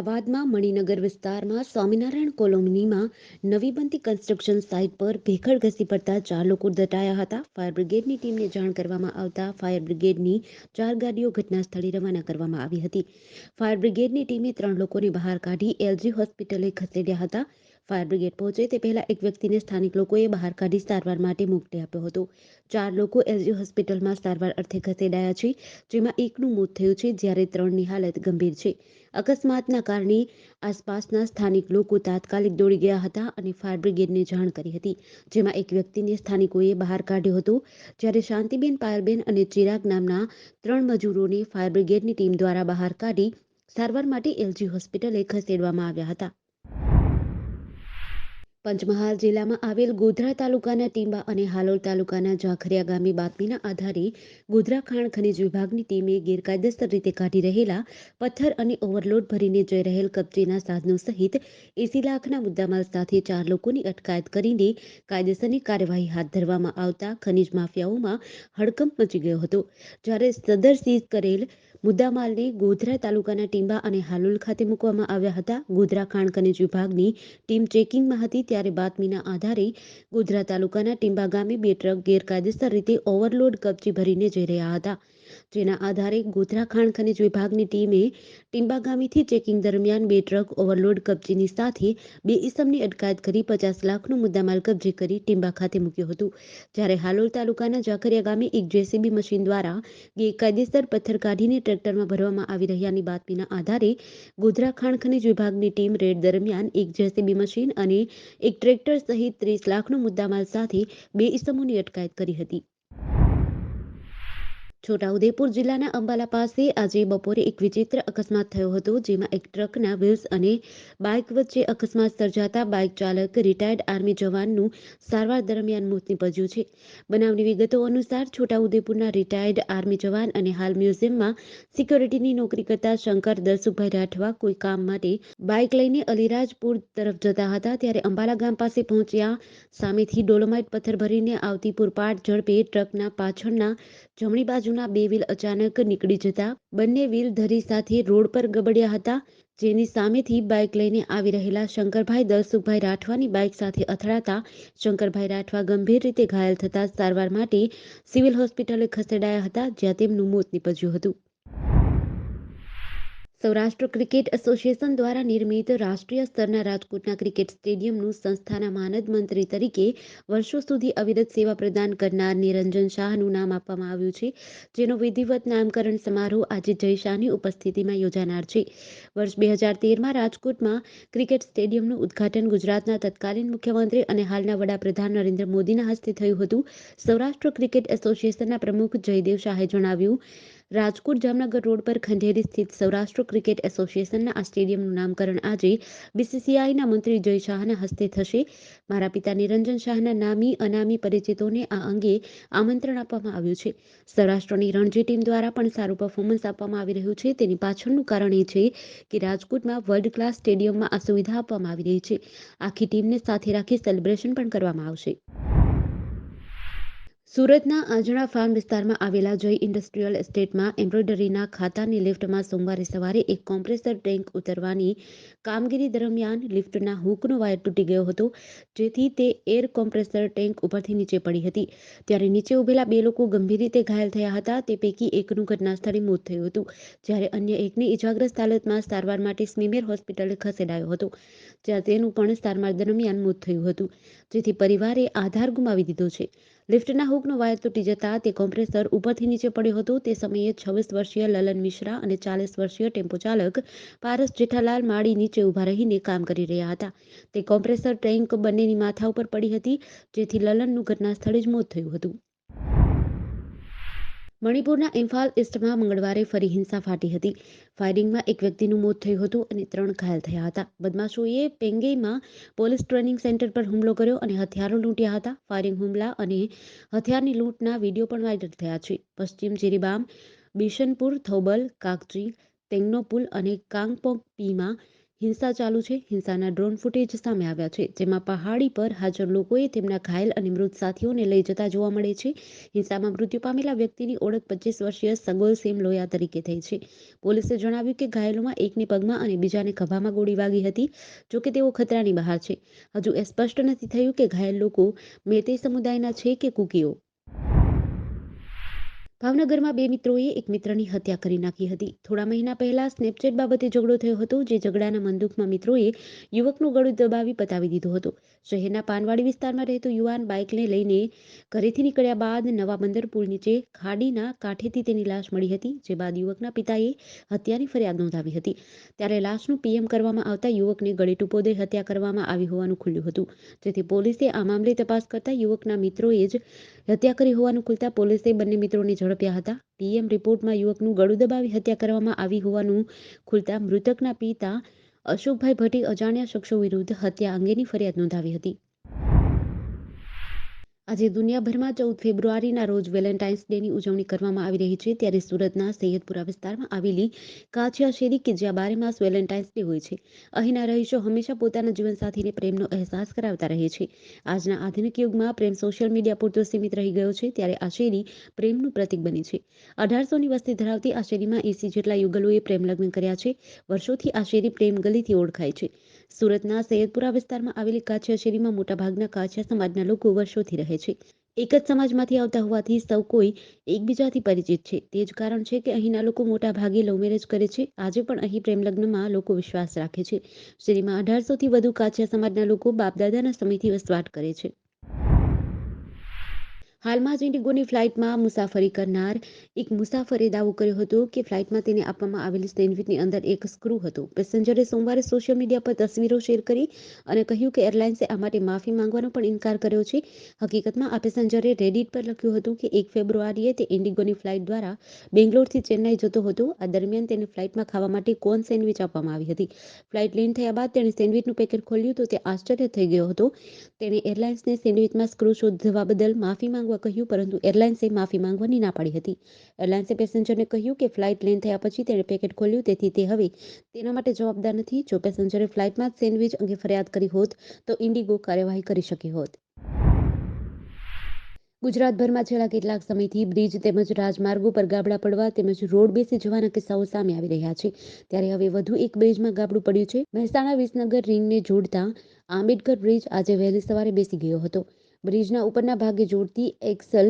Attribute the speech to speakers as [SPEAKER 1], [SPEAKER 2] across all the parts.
[SPEAKER 1] અમદાવાદમાં મણિનગર વિસ્તારમાં સ્વામિનારાયણ કોલોનીમાં નવી બનતી કન્સ્ટ્રક્શન સાઇટ પર ભેખડ ઘસી પડતા 4 લોકો દટાયા હતા. ફાયર બ્રિગેડની ટીમને જાણ કરવામાં આવતા ફાયર બ્રિગેડની 4 ગાડીઓ ઘટના સ્થળે રવાના કરવામાં આવી હતી. ફાયર બ્રિગેડની ટીમે 3 લોકોને બહાર કાઢી એલજી હોસ્પિટલે ખસેડ્યા હતા. ફાયર બ્રિગેડ પહોંચે તે પહેલા એક વ્યક્તિને સ્થાનિક લોકોએ બહાર કાઢી સારવાર માટે મોકલી આપ્યો હતો. 4 લોકો એલજી હોસ્પિટલમાં સારવાર અર્થે ખસેડાયા છે, જેમાં એકનું મોત થયું છે જ્યારે 3ની હાલત ગંભીર છે. અકસ્માતના કારણે આસપાસના સ્થાનિક લોકો તાત્કાલિક દોડી ગયા હતા અને ફાયર બ્રિગેડને જાણ કરી હતી, જેમાં એક વ્યક્તિને સ્થાનિકોએ બહાર કાઢ્યો હતો, જ્યારે શાંતિબેન, પાયલબેન અને ચિરાગ નામના 3 મજૂરોને ફાયર બ્રિગેડની ટીમ દ્વારા બહાર કાઢી સારવાર માટે એલજી હોસ્પિટલે ખસેડવામાં આવ્યા હતા. પંચમહાલ જિલ્લામાં આવેલ ગોધરા તાલુકાના ટીંબા અને હાલોલ તાલુકાના ઝાખરિયા ગામે બાતમીના આધારે ગોધરા ખાણ ખનીજ વિભાગની ટીમે ગેરકાયદેસર રીતે કાઢી રહેલા પથ્થર અને ઓવરલોડ ભરીને જઈ રહેલ કબજેના સાધનો સહિત 80 લાખના મુદ્દામાલ સાથે 4 લોકોની અટકાયત કરીને કાયદેસરની કાર્યવાહી હાથ ધરવામાં આવતા ખનીજ માફિયાઓમાં હડકંપ મચી ગયો હતો. જ્યારે સદર સીઝ કરેલ મુદ્દામાલને ગોધરા તાલુકાના ટીંબા અને હાલોલ ખાતે મૂકવામાં આવ્યા હતા. ગોધરા ખાણ ખનીજ વિભાગની ટીમ ચેકિંગમાં હતી ત્યારે બાતમીના આધારે ગોધરા તાલુકાના ટીંબા ગામે 2 ટ્રક ગેરકાયદેસર રીતે ઓવરલોડ કબજી ભરીને જઈ રહ્યા હતા. જેના આધારે ગોધરા ખાણ ખનીજ વિભાગની ટીમે ટીંબા ગામેથી ચેકિંગ દરમિયાન 2 ટ્રક ઓવરલોડ કબજીની સાથે 2 ઈસમની અટકાયત કરી 50 લાખનો મુદ્દામાલ કબજે કરી ટીંબા ખાતે મૂક્યો હતો. જ્યારે હાલોલ તાલુકાના ઝાખરિયા ગામે એક જેસીબી મશીન દ્વારા ગેરકાયદેસર પથ્થર કાઢીને ટ્રેક્ટરમાં ભરવામાં આવી રહ્યાની બાતમીના આધારે ગોધરા ખાણ ખનીજ વિભાગની ટીમ રેડ દરમિયાન એક જેસીબી મશીન અને એક ટ્રેક્ટર સહિત 30 લાખનો મુદ્દામાલ સાથે 2 ઈસમોની અટકાયત કરી હતી. છોટાઉદેપુર જિલ્લાના અંબાલા પાસે આજે બપોરે એક વિચિત્ર અકસ્માત થયો હતો, જેમાં એક ટ્રકના વ્હીલ્સ અને બાઇક વચ્ચે અકસ્માત સર્જાતા બાઇક ચાલક રિટાયર્ડ આર્મી જવાનનું સારવાર દરમિયાન મોત નીપજ્યું છે. બનાવની વિગતો અનુસાર છોટાઉદેપુરના રિટાયર્ડ આર્મી જવાન અને હાલ મ્યુઝિયમમાં સિક્યોરિટીની નોકરી કરતા શંકર દલસુખભાઈ રાઠવા કોઈ કામ માટે બાઇક લઈને અલીરાજપુર તરફ જતા હતા ત્યારે અંબાલા ગામ પાસે પહોંચ્યા સામેથી ડોલોમાઇટ પથ્થર ભરીને આવતી પૂરપાટ ઝડપે ટ્રકના પાછળના જમણી બાજુના 2 વ્હીલ અચાનક નીકળી જતા બંને વ્હીલ ધરી સાથે રોડ પર ગબડ્યા હતા, જેની સામેથી બાઇક લઈને આવી રહેલા શંકરભાઈ દલસુખભાઈ રાઠવાની બાઇક સાથે અથડાતા શંકરભાઈ રાઠવા ગંભીર રીતે ઘાયલ થતા સારવાર માટે સિવિલ હોસ્પિટલે ખસેડાયા હતા, જ્યાં તેમનું મોત નીપજ્યું હતું. સૌરાષ્ટ્ર ક્રિકેટ એસોસિએશન દ્વારા નિર્મિત રાષ્ટ્રીય સ્તરના રાજકોટના ક્રિકેટ સ્ટેડિયમનું સંસ્થાના માનદ મંત્રી તરીકે વર્ષો સુધી અવિરત સેવા પ્રદાન કરનાર નિરંજન શાહનું નામ આપવામાં આવ્યું છે, જેનો વિધિવત નામકરણ સમારોહ આજે જય શાહની ઉપસ્થિતિમાં યોજાનાર છે. વર્ષ 2013માં રાજકોટમાં ક્રિકેટ સ્ટેડિયમનું ઉદ્ઘાટન ગુજરાતના તત્કાલીન મુખ્યમંત્રી અને હાલના વડાપ્રધાન નરેન્દ્ર મોદીના હસ્તે થયું હતું. સૌરાષ્ટ્ર ક્રિકેટ એસોસિએશનના પ્રમુખ જયદેવ શાહે જણાવ્યું, રાજકોટ જામનગર રોડ પર ખંડેરી સ્થિત સૌરાષ્ટ્ર ક્રિકેટ એસોસિએશનના આ સ્ટેડિયમનું નામકરણ આજે બીસીસીઆઈના મંત્રી જય શાહના હસ્તે થશે. મારા પિતા નિરંજન શાહના નામી અનામી પરિચિતોને આ અંગે આમંત્રણ આપવામાં આવ્યું છે. સૌરાષ્ટ્રની રણજી ટીમ દ્વારા પણ સારું પરફોર્મન્સ આપવામાં આવી રહ્યું છે. તેની પાછળનું કારણ એ છે કે રાજકોટમાં વર્લ્ડ ક્લાસ સ્ટેડિયમમાં આ સુવિધા આપવામાં આવી રહી છે. આખી ટીમને સાથે રાખી સેલિબ્રેશન પણ કરવામાં આવશે. સુરતના આંજણા ફાર્મ વિસ્તારમાં આવેલા જય ઇન્ડસ્ટ્રીયલ એસ્ટેટમાં એમ્બ્રોઇડરીના ખાતાની લિફ્ટમાં સોમવારે સવારે એક કોમ્પ્રેસર ટેન્ક ઉતરવાની કામગીરી દરમિયાન લિફ્ટના હૂકનો વાયર તૂટી ગયો હતો, જેથી તે એર કોમ્પ્રેસર ટેન્ક ઉપરથી નીચે પડી હતી. ત્યારે નીચે ઉભેલા 2 લોકો ગંભીર રીતે ઘાયલ થયા હતા. તે પૈકી એકનું ઘટના સ્થળે મોત થયું હતું, જ્યારે અન્ય એકને ઇજાગ્રસ્ત હાલતમાં સારવાર માટે સ્મીમેર હોસ્પિટલે ખસેડાયો હતો, જ્યાં તેનું પણ સારવાર દરમિયાન મોત થયું હતું, જેથી પરિવારે આધાર ગુમાવી દીધો છે. લિફ્ટના હૂકનો વાયર તૂટી જતા તે કોમ્પ્રેસર ઉપરથી નીચે પડ્યો હતો. તે સમયે 26 વર્ષીય લલન મિશ્રા અને 40 વર્ષીય ટેમ્પો ચાલક પારસ જેઠાલાલ માળી નીચે ઊભા રહીને કામ કરી રહ્યા હતા. તે કોમ્પ્રેસર ટેન્ક બંનેની માથા ઉપર પડી હતી, જેથી લલનનું ઘટના સ્થળે જ મોત થયું હતું. મણિપુરના ઇમ્ફાલ ઈસ્ટમાં મંગળવારે ફરી હિંસા ફાટી હતી. ફાયરિંગમાં એક વ્યક્તિનું મોત થયું હતું અને 3 ઘાયલ થયા હતા. બદમાશોએ પેંગેઈમાં પોલીસ ટ્રેનિંગ સેન્ટર પર હુમલો કર્યો અને હથિયારો લૂંટ્યા હતા. ફાયરિંગ, હુમલા અને હથિયારની લૂંટના વિડીયો પણ વાયરલ થયા છે. પશ્ચિમ જીરીબામ, બિશનપુર, થોબલ, કાકચી, તેંગનોપુલ અને કાંગપોકપીમાં હિંસા ચાલુ છે. હિંસાના ડ્રોન ફૂટેજ સામે આવ્યા છે, જેમાં પહાડી પર હાજર લોકોએ તેમના ઘાયલ અને મૃત સાથીઓને લઈ જતા જોવા મળે છે. હિંસામાં મૃત્યુ પામેલા વ્યક્તિની ઓળખ 25 વર્ષીય સગોલ સેમ લોયા તરીકે થઈ છે. પોલીસે જણાવ્યું કે ઘાયલોમાં એકને પગમાં અને બીજાને ખભામાં ગોળી વાગી હતી. જોકે તેઓ ખતરાની બહાર છે. હજુ એ સ્પષ્ટ નથી થયું કે ઘાયલ લોકો મેતે સમુદાયના છે કે કુકીઓ. ભાવનગરમાં બે મિત્રોએ એક મિત્રની હત્યા કરી નાખી હતી. થોડા મહિના પહેલા સ્નેપચેટ બાબતે ઝઘડો થયો હતો, જે ઝઘડાના મનદુખમાં મિત્રોએ યુવકનું ગળું દબાવી પતાવી દીધો હતો. શહેરના પાનવાડી વિસ્તારમાં રહેતો યુવાન બાઇકને લઈને ઘરેથી નીકળ્યા બાદ નવા બંદર પુલ નીચે ખાડીના કાંઠેથી તેની લાશ મળી હતી, જે બાદ યુવકના પિતાએ હત્યાની ફરિયાદ નોંધાવી હતી. ત્યારે લાશનું પીએમ કરવામાં આવતા યુવકને ગળે ટૂંપો દઈ હત્યા કરવામાં આવી હોવાનું ખુલ્યું હતું, જેથી પોલીસે આ મામલે તપાસ કરતા યુવકના મિત્રોએ જ હત્યા કરી હોવાનું ખુલતા પોલીસે બંને મિત્રોને ઝડપ્યા હતા. પીએમ રિપોર્ટમાં યુવકનું ગળું દબાવી હત્યા કરવામાં આવી હોવાનું ખુલતા મૃતકના પિતા અશોકભાઈ ભટ્ટી અજાણ્યા શખ્સો વિરુદ્ધ હત્યા અંગેની ફરિયાદ નોંધાવી હતી. આજે દુનિયાભરમાં 14 ફેબ્રુઆરીના રોજ વેલેન્ટાઇન્સ ડેની ઉજવણી કરવામાં આવી રહી છે. ત્યારે સુરતના સૈયદપુરા વિસ્તારમાં આવેલી કાછિયા શેરી કે જ્યાં બારેમાસ વેલેન્ટાઇન્સ ડે હોય છે, અહીંના રહીશો હંમેશા પોતાના જીવનસાથીને પ્રેમનો અહેસાસ કરાવતા રહે છે. આજના આધુનિક યુગમાં પ્રેમ સોશિયલ મીડિયા પૂરતો સીમિત રહી ગયો છે, ત્યારે આ શેરી પ્રેમનું પ્રતીક બની છે. 1800ની વસ્તી ધરાવતી આ શેરીમાં 80 જેટલા યુગલોએ પ્રેમ લગ્ન કર્યા છે. વર્ષોથી આ શેરી પ્રેમ ગલીથી ઓળખાય છે. સુરતના સૈયદપુરા વિસ્તારમાં આવેલી કાછિયા શેરીમાં મોટાભાગના કાછિયા સમાજના લોકો વર્ષોથી રહે છે. એક જ સમાજમાંથી આવતા હોવાથી સૌ કોઈ એકબીજાથી પરિચિત છે. તે જ કારણ છે કે અહીંના લોકો મોટા ભાગે લવ મેરેજ કરે છે. આજે પણ અહીં પ્રેમ લગ્નમાં લોકો વિશ્વાસ રાખે છે. શેરીમાં 1800થી વધુ કાછિયા સમાજના લોકો બાપદાદાના સમયથી વસવાટ કરે છે. હાલમાં જ ઇન્ડિગોની ફ્લાઇટમાં મુસાફરી કરનાર એક મુસાફરે દાવો કર્યો હતો કે ફ્લાઇટમાં તેને આપવામાં આવેલી સેન્ડવિચની અંદર એક સ્ક્રૂ હતો. પેસેન્જરે સોમવારે સોશિયલ મીડિયા પર તસવીરો શેર કરી અને કહ્યું કે એરલાઇન્સે આ માટે માફી માંગવાનો પણ ઇનકાર કર્યો છે. હકીકતમાં આ પેસેન્જરે રેડિટ પર લખ્યું હતું કે 1 ફેબ્રુઆરીએ તે ઇન્ડિગોની ફ્લાઇટ દ્વારા બેંગ્લોરથી ચેન્નાઈ જતો હતો. આ દરમિયાન તેને ફ્લાઇટમાં ખાવા માટે કોર્ન સેન્ડવિચ આપવામાં આવી હતી. ફ્લાઇટ લેન્ડ થયા બાદ તેણે સેન્ડવિચનું પેકેટ ખોલ્યું તો તે આશ્ચર્ય થઈ ગયો હતો. તેણે એરલાઇન્સને સેન્ડવિચમાં સ્ક્રૂ શોધવા બદલ માફી માંગવા કહ્યું, પરંતુ એરલાઇન્સે માફી માંગવાની ના પાડી હતી. એરલાઇન્સે પેસેન્જરને કહ્યું કે ફ્લાઇટ લેન્ડ થયા પછી તેણે પેકેટ ખોલ્યું, તેથી તે હવે તેના માટે જવાબદાર નથી. જો પેસેન્જરે ફ્લાઇટમાં જ સેન્ડવિચ અંગે ફરિયાદ કરી હોત તો ઇન્ડિગો કાર્યવાહી કરી શકી હોત. ગુજરાતભરમાં છેલ્લા કેટલાક સમયથી બ્રિજ તેમજ રાજમાર્ગો પર ગાબડા પડવા તેમજ રોડ બેસી જવાના કિસ્સાઓ સામે આવી રહ્યા છે. ત્યારે હવે વધુ એક બ્રિજમાં ગાબડું પડ્યું છે. મહેસાણા વિસનગર રિંગને જોડતા આંબેડકર બ્રિજ આજે વહેલી સવારે બેસી ગયો હતો. બ્રિજના ઉપરના ભાગે જોડતી એક્સલ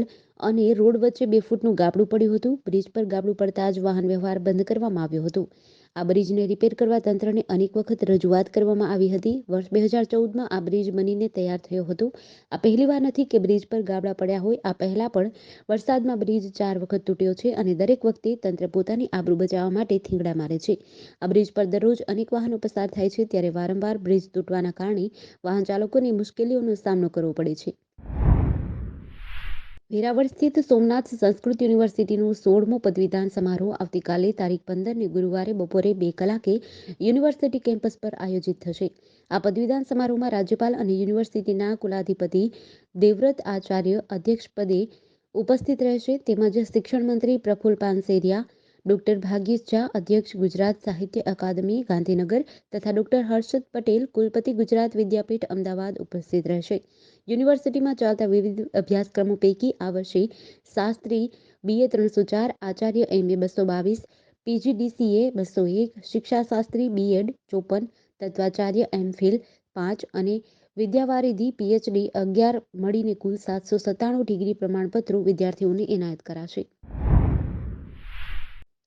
[SPEAKER 1] અને રોડ વચ્ચે 2 ફૂટનું ગાબડું પડ્યું હતું. બ્રિજ પર ગાબડું પડતા જ વાહન વ્યવહાર બંધ કરવામાં આવ્યો હતો. આ બ્રિજને રિપેર કરવા તંત્રને અનેક વખત રજૂઆત કરવામાં આવી હતી. વર્ષ 2014માં આ બ્રિજ બનીને તૈયાર થયો હતો. આ પહેલીવાર નથી કે બ્રિજ પર ગાબડા પડ્યા હોય. આ પહેલા પણ વરસાદમાં બ્રિજ 4 વખત તૂટ્યો છે અને દરેક વખતે તંત્ર પોતાની આબરૂ બચાવવા માટે થીંગડા મારે છે. આ બ્રિજ પર દરરોજ અનેક વાહનો પસાર થાય છે, ત્યારે વારંવાર બ્રિજ તૂટવાના કારણે વાહન ચાલકોને મુશ્કેલીઓનો સામનો કરવો પડે છે. વેરાવળ સ્થિત સોમનાથ સંસ્કૃત યુનિવર્સિટીનો 16મો પદવીદાન સમારોહ આવતીકાલે તારીખ 15ને ગુરુવારે બપોરે 2 કલાકે યુનિવર્સિટી કેમ્પસ પર આયોજિત થશે. આ પદવીદાન સમારોહમાં રાજ્યપાલ અને યુનિવર્સિટીના કુલાધિપતિ દેવવ્રત આચાર્ય અધ્યક્ષપદે ઉપસ્થિત રહેશે, તેમજ શિક્ષણ મંત્રી પ્રફુલ્લ પાનસેરિયા, ડોક્ટર ભાગ્યેશ ઝા, અધ્યક્ષ ગુજરાત સાહિત્ય અકાદમી ગાંધીનગર તથા ડોક્ટર હર્ષદ પટેલ, કુલપતિ ગુજરાત વિદ્યાપીઠ અમદાવાદ ઉપસ્થિત રહેશે. યુનિવર્સિટીમાં ચાલતા વિવિધ અભ્યાસક્રમો પૈકી આ વર્ષે Shastri BA 304, Acharya MA 222, PGDCA 201, શિક્ષાશાસ્ત્રી BEd 54, તત્વાચાર્ય MPhil 5 અને વિદ્યાવારિધિ PhD 11 મળીને કુલ 797 ડિગ્રી પ્રમાણપત્રો વિદ્યાર્થીઓને એનાયત કરાશે.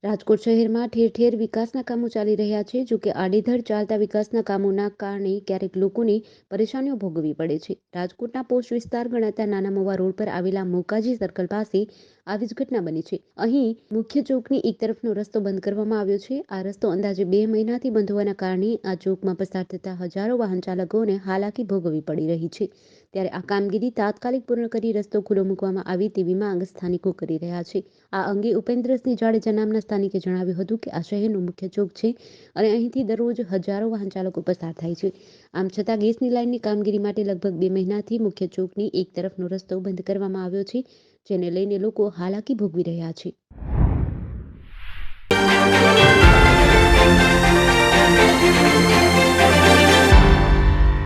[SPEAKER 1] રાજકોટ શહેરમાં ઠેર ઠેર વિકાસના કામો ચાલી રહ્યા છે. જોકે આડેધડ ચાલતા વિકાસના કામોના કારણે ક્યારેક લોકોને પરેશાનીઓ ભોગવવી પડે છે. રાજકોટના પોશ વિસ્તાર ગણાતા નાના મવા રોડ પર આવેલા મોકાજી સર્કલ પાસે આવી જ ઘટના બની છે. અહીં મુખ્ય ચોકની એક તરફનો રસ્તો બંધ કરવામાં આવ્યો છે. આ રસ્તો અંદાજે 2 મહિનાથી બંધ હોવાના કારણે આ ચોકમાં પસાર થતા હજારો વાહન ચાલકોને હાલાકી ભોગવવી પડી રહી છે. ત્યારે આ કામગીરી તાત્કાલિક પૂર્ણ કરી રસ્તો ખુલ્લો મૂકવામાં આવે તેવી માંગ સ્થાનિકો કરી રહ્યા છે. આ અંગે ઉપેન્દ્રસિંહ જાડેજા નામના સ્થાનિકે જણાવ્યું હતું કે આ શહેરનો મુખ્ય ચોક છે અને અહીંથી દરરોજ હજારો વાહન ચાલકો પસાર થાય છે. આમ છતાં ગેસની લાઇનની કામગીરી માટે લગભગ 2 મહિનાથી મુખ્ય ચોકની એક તરફનો રસ્તો બંધ કરવામાં આવ્યો છે, જેને લઈને લોકો હાલાકી ભોગવી રહ્યા છે.